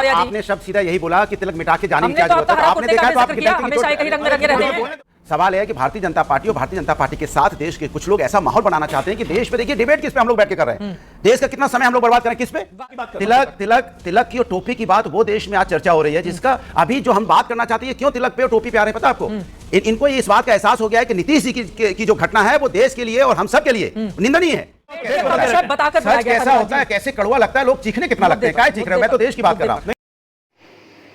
भदौरिया जी। आपने शब्द सीधा यही बोला कि तिलक मिटा के जाने की क्या हमने तो जरूरत है? तो आपने देखा है तो आपकी हमेशा एक ही रंग में रंगे रहते हैं। सवाल है कि भारतीय जनता पार्टी और भारतीय जनता पार्टी के साथ देश के कुछ लोग ऐसा माहौल बनाना चाहते हैं कि देश पे देखिए डिबेट किस पे हम लोग बैठ के कर रहे हैं, देश का कितना समय हम लोग बर्बाद करें किस पे? तिलक तिलक तिलक की और टोपी की बात वो देश में आज चर्चा हो रही है जिसका अभी जो हम बात करना चाहते हैं क्यों तिलक पे और टोपी पे आ रहे हैं पता आपको? इनको इस बात का एहसास हो गया है कि नीतीश जी की जो घटना है वो देश के लिए और हम सब के लिए निंदनीय है। सच कैसा होता है, कैसे कड़वा लगता है, लोग चीखने कितना लगते हैं, क्या चीख रहे हो? मैं तो देश की बात कर रहा हूँ।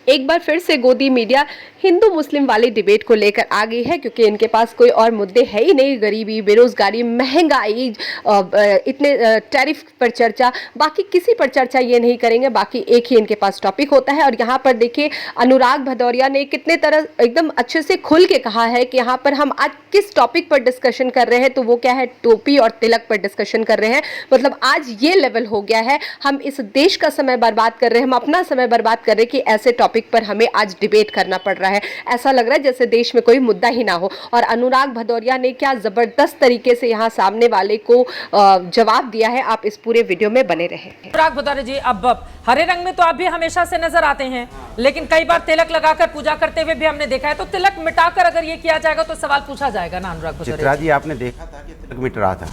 एक बार फिर से गोदी मीडिया हिंदू मुस्लिम वाली डिबेट को लेकर आ गई है, क्योंकि इनके पास कोई और मुद्दे है ही नहीं। गरीबी, बेरोजगारी, महंगाई, इतने टैरिफ पर चर्चा, बाकी किसी पर चर्चा ये नहीं करेंगे। बाकी एक ही इनके पास टॉपिक होता है। और यहाँ पर देखिए अनुराग भदौरिया ने कितने तरह एकदम अच्छे से खुल के कहा है कि यहाँ पर हम आज किस टॉपिक पर डिस्कशन कर रहे हैं, तो वो क्या है, टोपी और तिलक पर डिस्कशन कर रहे हैं। मतलब आज ये लेवल हो गया है, हम इस देश का समय बर्बाद कर रहे हैं, हम अपना समय बर्बाद कर रहे हैं कि ऐसे टॉपिक पर हमें आज डिबेट करना पड़ रहा है। ऐसा लग रहा है जैसे देश में कोई मुद्दा ही ना हो। और अनुराग भदौरिया ने क्या जबरदस्त तरीके से यहाँ सामने वाले को जवाब दिया है। आप इस पूरे वीडियो में बने रहें। अनुराग भदौरिया जी, अब हरे रंग में तो आप भी हमेशा से नजर आते हैं, लेकिन कई बार तिलक लगाकर पूजा करते हुए भी हमने देखा है। तो तिलक मिटाकर अगर ये किया जाएगा तो सवाल पूछा जाएगा ना अनुराग भदौरिया? चित्रा जी, आपने देखा था कि तिलक मिट रहा था,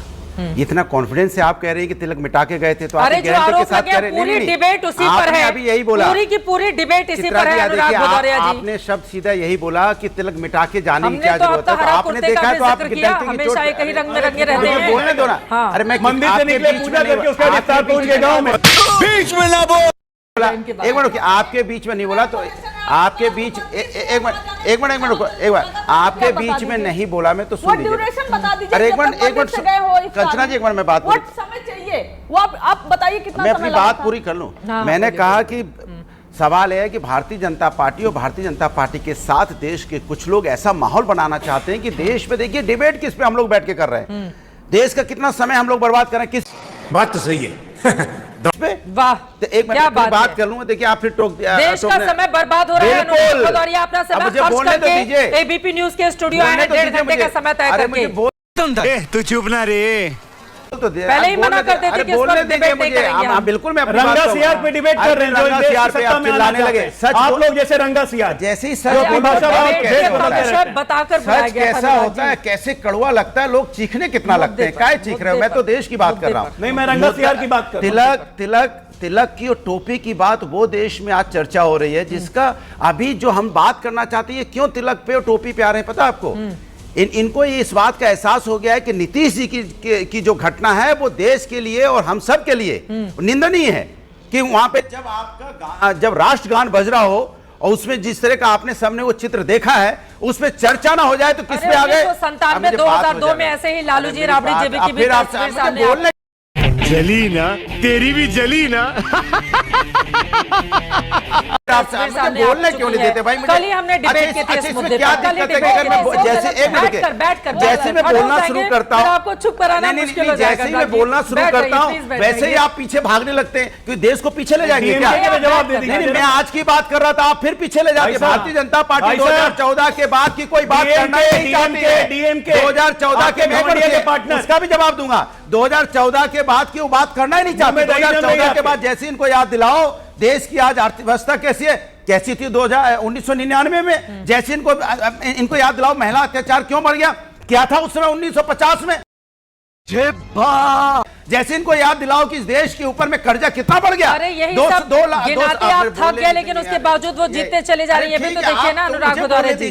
इतना कॉन्फिडेंस से आप कह रहे हैं कि तिलक मिटा के गए थे, तो अरे जो आरोप लगे पूरी डिबेट उसी पर है, अभी यही बोला, पूरी की पूरी डिबेट इसी पर है अनुराग भदौरिया जी। आपने शब्द सीधा यही बोला कि तिलक मिटा के जाने की क्या जरूरत है? तो आपने देखा तो आप हमेशा एक ही रंग में रंगे रहते हैं। बोलने दो ना। अरे मैं मंदिर से निकले पूजा करके उसके बाद इफ्तार पहुंच गए गांव में, बीच में ना बोल। एक मिनट, आपके बीच में नहीं बोला तो आपके बीच एक मिनट रुको, एक बार आपके बीच में नहीं बोला, मैं तो सुन लीजिए। अरे एक मिनट कंचना जी, एक मिनट मैं बात समय चाहिए वो आप बताइए कितना मैं अपनी बात पूरी कर लूं। मैंने कहा कि सवाल है कि भारतीय जनता पार्टी और भारतीय जनता पार्टी के साथ देश के कुछ लोग ऐसा माहौल बनाना चाहते हैं कि देश पे देखिए डिबेट किस पे हम लोग बैठ के कर रहे हैं, देश का कितना समय हम लोग बर्बाद कर रहे हैं किस बात तो सही है। वाह, तो एक मिनट बात कर लूंगा, देखिए आप फिर टोक दिया। देश का समय बर्बाद हो रहा है अनुराग भदौरिया, अपना समय खर्च करके एबीपी न्यूज के स्टूडियो आए हैं 1.5 घंटे का समय तय करके। तू चुप ना रे, तो पहले ही मना करते थे कि इस पर डिबेट नहीं करेंगे हम। बिल्कुल मैं रंगा सियार पे डिबेट कर रहे हैं, रंगा सियार पे आप चिल्लाने लगे। सच आप लोग जैसे रंगा सियार जैसे ही बताकर सच कैसा होता है, कैसे कड़वा लगता है, लोग चीखने कितना लगते हैं, क्या चीख रहे हो? मैं तो देश की बात कर रहा हूँ। नहीं, मैं रंगा सियार की बात कर रहा हूं। तिलक की और टोपी की बात वो देश में आज चर्चा हो रही है जिसका अभी जो हम बात करना चाहते हैं क्यों तिलक पे और टोपी पे आ रहे हैं पता आपको? इनको ये इस बात का एहसास हो गया है कि नीतीश जी की जो घटना है वो देश के लिए और हम सब के लिए निंदनीय है। कि वहां पे जब राष्ट्रगान बज रहा हो और उसमें जिस तरह का आपने सामने वो चित्र देखा है उसमें चर्चा ना हो जाए तो किस पे आ गए? 1997-2002 में ऐसे ही लालू जी राबड़ी जेबी की भी तस्वीर सामने बोलने जली ना, तेरी भी जली ना। बोलने क्यों नहीं देते भाई? कल ही हमने डिबेट की थी इस मुद्दे क्या पर। दिक्कत है अगर मैं जैसे मैं बोलना शुरू करता हूँ, आपको चुप कराना मुश्किल हो जाएगा। जैसे ही मैं बोलना शुरू करता हूँ वैसे ही आप पीछे भागने लगते हैं क्योंकि देश को पीछे ले जाएंगे क्या? जवाब दे दीजिए। नहीं, मैं आज की बात कर रहा था, आप फिर पीछे ले जाते। भारतीय जनता पार्टी 2014 के बाद की कोई बात करना नहीं चाहती है। 2014 के उसका भी जवाब दूंगा। 2014 के बाद की वो बात करना ही नहीं चाहते। 2014 के बाद जैसे इनको याद दिलाओ देश की आज अर्थव्यवस्था कैसी है, कैसी थी 1999 में, जैसे इनको याद दिलाओ महिला अत्याचार क्यों बढ़ गया, क्या था उस समय 1950 में, जैसे इनको याद दिलाओ कि इस देश के ऊपर में कर्जा कितना बढ़ गया। अरे यही सब गिनाते आप थक गए, लेकिन उसके बावजूद वो जीतते चले जा रही है। भी तो देखिए ना अनुराग भदौरिया जी,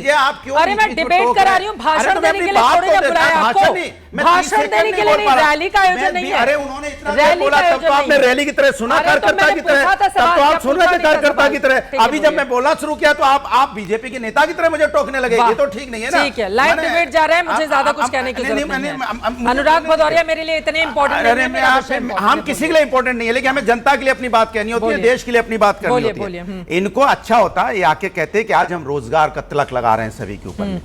अरे मैं डिबेट करा रही हूँ, भाषण देने के लिए थोड़ी ना बुलाया आपको, भाषण देने के लिए नहीं, रैली का आयोजन नहीं है। अरे उन्होंने इतना बोला तब तो आपने रैली की तरह सुना, कार्यकर्ता की तरह, तब तो आप सुन रहे थे कार्यकर्ता की तरह। अभी जब मैं बोलना शुरू किया तो आप बीजेपी के नेता की तरह मुझे टोकने लगे, ये तो ठीक नहीं है ना। ठीक है, लाइव डिबेट जा रहा है, मुझे ज्यादा कुछ कहने की जरूरत नहीं है। अनुराग भदौरिया मेरे लिए इतने इंपॉर्टेंट नहीं है, हम किसी के लिए इंपॉर्टेंट नहीं है, लेकिन हमें जनता के लिए अपनी बात कहनी होती है, देश के लिए अपनी बात करनी होती है। इनको अच्छा होता ये आके कहते कि आज हम रोजगार का तिलक लगा रहे हैं सभी के ऊपर,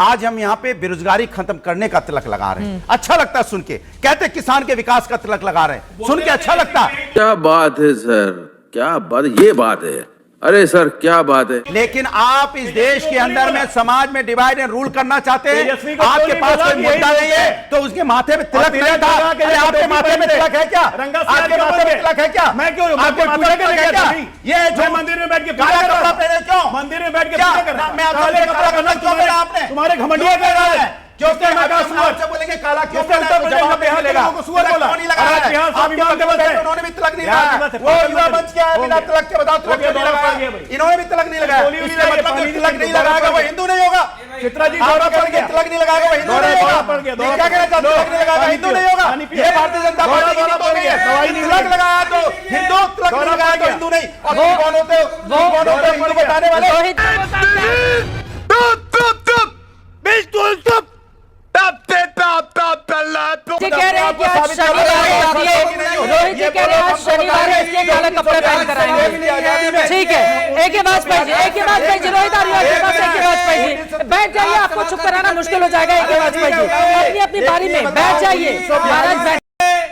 आज हम यहाँ पे बेरोजगारी खत्म करने का तिलक लगा रहे हैं, अच्छा लगता है सुन के। कहते किसान के विकास का तिलक लगा रहे हैं, सुन के अच्छा लगता है। क्या बात है सर, क्या बात, ये बात है। अरे सर क्या बात है। लेकिन आप इस देश के अंदर में समाज में डिवाइड एंड रूल करना चाहते हैं। तेजस्वी को आपके कोई पास बोला कोई कि मुद्दा यही नहीं है तो उसके माथे पे तिलक नहीं था। अरे अरे आपके माथे में तिलक है क्या? आपके माथे में तिलक है क्या? मैं क्यों आपके पूजा माथे में करने तिलक है गया क्या? था? ये मैं मंदिर में बैठ के पूजा काला कर रहा कपड़ा था। पहने क्यों? मंदिर में बैठ के क्या? पूजा कर रहा था। मैं आपसे काले कपड़ा करना क्यों पहना आपने? तुम्हारे घमंडिया कह रहा है क्यों उसने मैं कहा सुअर आपसे बोलेंगे काला क्यों उसने उत्तर प्रदेश में बिहार के लोगों को सुअर बोला। नहीं लगा रहा है। बिहार स्वाभिमान दिवस है। उन्होंने भी तिलक नहीं बिहार लगाया। दिवस है। वो युवा मंच क्या है? हो बिना गया। तिलक के बताओ तिलक हो गया, क्यों नहीं दौरा लगाया? पड़ गया भाई। इन्होंने भी तिलक नहीं लगाया। गोली इसका मतलब पानी जो तिलक नहीं दौरा लगाएगा पड़ वो गया। हिंदू नहीं होगा। चित्रा जी दौरा पड़ गया। तिलक नहीं लगाएगा वो हिंदू नहीं दौरा होगा। पड़ गया, दौरा क्या कहना चाहते हो? तिलक नहीं लगाएगा हिंदू नहीं होगा। ये भारतीय जनता पार्टी की नीति हो गई है। दवाई नहीं तिलक लगाया तो हिंदू, तिलक नहीं लगाया तो हिंदू नहीं। और तुम कौन होते हो? तुम कौन होते हो हिंदू बताने वाले? जी कह रहे हैं कि आज शनिवार है इसलिए रोहित जी कह रहे हैं आज शनिवार है इसलिए काले कपड़े पहन कर आएंगे। ठीक है, एक ही वाजपेयी जी, एक ही वाजपेयी जी, रोहित आ रही है आपके पास, एक ही वाजपेयी जी बैठ जाइए, आपको चुप कराना मुश्किल हो जाएगा। एक ही वाजपेयी जी अपनी अपनी बारी में बैठ जाइए। महाराज बैठ।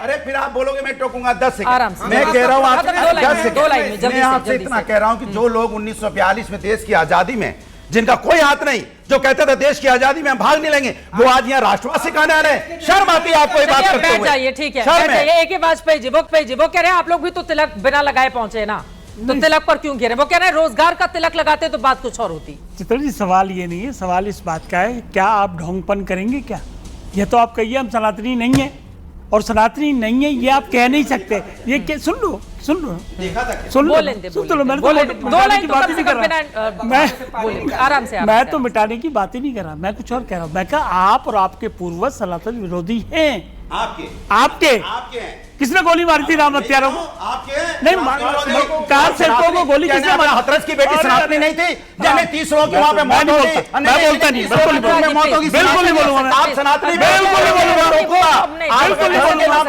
अरे फिर आप बोलोगे मैं टोकूंगा 10 सेकंड। आराम से। मैं कह रहा हूँ आपसे दो लाइन 10 में, सेकंड। दो लाइन में, जल्दी मैं से, आपसे जल्दी इतना से। कह रहा हूँ कि जो लोग 1942 में देश की आजादी में जिनका कोई हाथ नहीं, जो कहते थे देश की आजादी में हम भाग नहीं लेंगे, वो आज यहाँ राष्ट्रवाद सिखाने आ रहे हैं। शर्म आती है आपको ये बात चलिए, करते बैठ हुए? जाइए। ठीक है, शर्म बैठ है। जाइए। एक ही वाजपेयी जी वो कह रहे हैं आप लोग भी तो तिलक बिना लगाए पहुंचे ना, तो तिलक पर क्यों गिरे? वो कह रहे हैं रोजगार का तिलक लगाते तो बात कुछ और होती। चित्र जी सवाल ये नहीं है, सवाल इस बात का है क्या आप ढोंगपन करेंगे क्या? ये तो आप कहिए हम सनातनी नहीं है और सनातनी नहीं है, ये आप कह नहीं सकते। ये सुन लो सुन लो सुन लो बोलें दे, सुन तो लो। मैंने बोलें दे। तो दो मिटाने लाइन की तो बात कम ही से नहीं कम कर रहा। बिना मैं बोलें, आराम से मैं तो मिटाने की बात ही नहीं कर रहा, मैं कुछ और कह रहा हूँ। मैं कहा आप और आपके पूर्वज सनातन विरोधी हैं। आपके हैं। किसने गोली मारी थी राम हत्यारों को? नहीं, कार सेवकों को गोली किसने मारी? हथरस की बेटी सनातनी नहीं थी जिन्हें 30 लोगों की वहां पे मौत होगी? मैं बोलता नहीं, बिल्कुल नहीं बोलूंगा। मौत होगी, बिल्कुल नहीं बोलूंगा मैं। आप सनातनी बिल्कुल नहीं बोलूंगा। बिल्कुल नहीं बोलूंगा।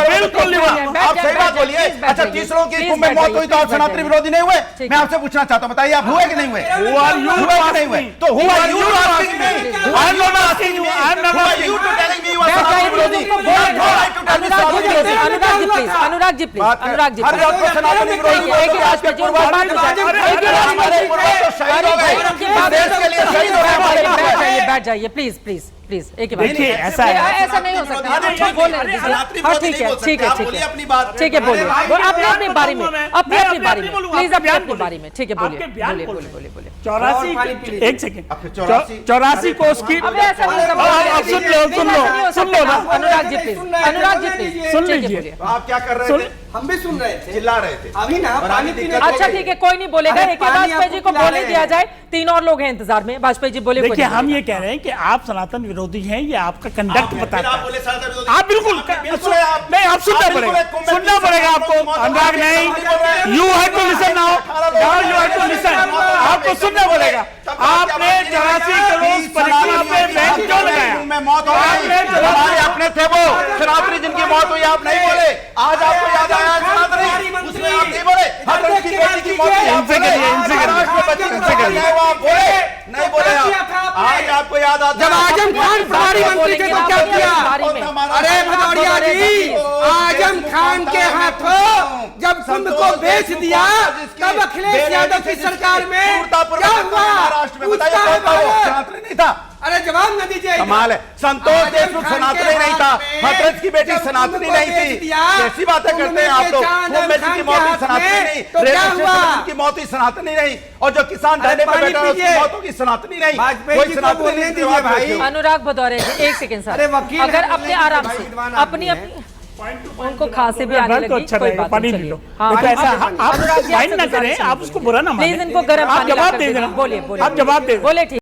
बिल्कुल नहीं बोलूंगा। आप सही बात बोलिए। अच्छा 30 लोगों की कुंभ में मौत हुई तो आप सनातनी विरोधी नहीं हुए? मैं आपसे पूछना चाहता हूं, बताइए आप हुए कि नहीं हुए? हुए कि नहीं हुए? तो who are you asking me? I am not asking you. I am not Who are asking you you. to telling me you are सनातनी विरोधी? अनुराग जी प्लीज, अनुराग जी हर बात को सनातनी विरोधी बोलते हैं। आपके पूर्वज हमारे पूर्वज तो शहीद हो गए। देश के लिए शहीद हो गए हमारे पूर्वज। बैठ जाइए प्लीज प्लीज प्लीज। एक ही बात। देखिए, ऐसा है। ऐसा नहीं हो सकता। आप बोल रहे हैं। हाँ, ठीक है ठीक है ठीक है अपनी बात। ठीक है बोलिए अपनी अपनी बारी में, अपनी अपनी बारी में प्लीज, अपनी अपनी बारी में। ठीक है बोलिए आपके बयान बोलिए बोल बोलिए बोलिए। 84 एक सेकेंड आपके 84 84 कोस की अब ऐसा नहीं होगा। अब सुन लो सुन लो सुन लो ना। अनुराग जी प्लीज, अनुराग जी प्लीज सुन ठीक है, लीजिए। बोलिए। तो आप क्या कर रहे थे? हम भी सुन रहे थे, चिल्ला रहे थे। अभी ना पानी पीने अच्छा ठीक है, कोई नहीं बोलेगा। अरे एक ही पानी वाजपेयी आपको जी को पिला बोले रहे दिया हैं। जाए, 3 और लोग हैं इंतजार में। वाजपेयी जी बोले। देखिए हम ये कह रहे हैं कि आप सनातन विरोधी हैं, ये आपका कंडक्ट बताता है। आप बिल्कुल नहीं, आप सुनना पड़ेगा, सुनना पड़ेगा आपको। अनुराग नहीं, you have to listen now, now you have to listen. आपको सुनना पड़ेगा। आपने 84 करोड़ परीक्षा पे बैन क्यों लगाया? हमारे अपने थे वो सनातनी जिनकी मौत हुई, आप नहीं बोले। आज आपको याद आया सनातनी, उसमें आप नहीं बोले। हर की बेटी की मौत हुई, आप बोले। आप बोले नहीं बोले आप। आज आपको याद आता है जब आजम खान प्रभारी मंत्री थे तो क्या किया? अरे भदौरिया जी, आजम खान के हाथों जब कुंभ को बेच दिया तब अखिलेश यादव की सरकार में क्या हुआ? बताइए कौन था वो? सनातनी नहीं था। अरे जवाब न दीजिए। कमाल है। संतोष देशमुख सनातनी नहीं था, हथरस की बेटी सनातनी नहीं थी। कैसी बातें करते हैं आप लोग? कुंभ में जिनकी मौत हुई सनातनी नहीं, रेलवे स्टेशन जिनकी मौत हुई सनातनी नहीं, और जो किसान धरने पे बैठा है उसकी मौत होगी सनातनी नहीं। कोई सनातनी नहीं थी भाई। अनुराग भदौरिया जी एक सेकंड सर, अरे वकील अगर हैं, अपने आराम से अपनी अपनी उनको खांसी भी आने तो लगी, अच्छा कोई रहेगा, बात पानी नहीं। P low. हाँ, देखो ऐसा अनुराग आप जी, माइंड ना आपसे करें, आप उसको बुरा ना माने। प्लीज इनको गर्म आप पानी जवाब लाकर दे दे देना। बोलिए बोलिए आप जवाब दे देना। बोले ठीक।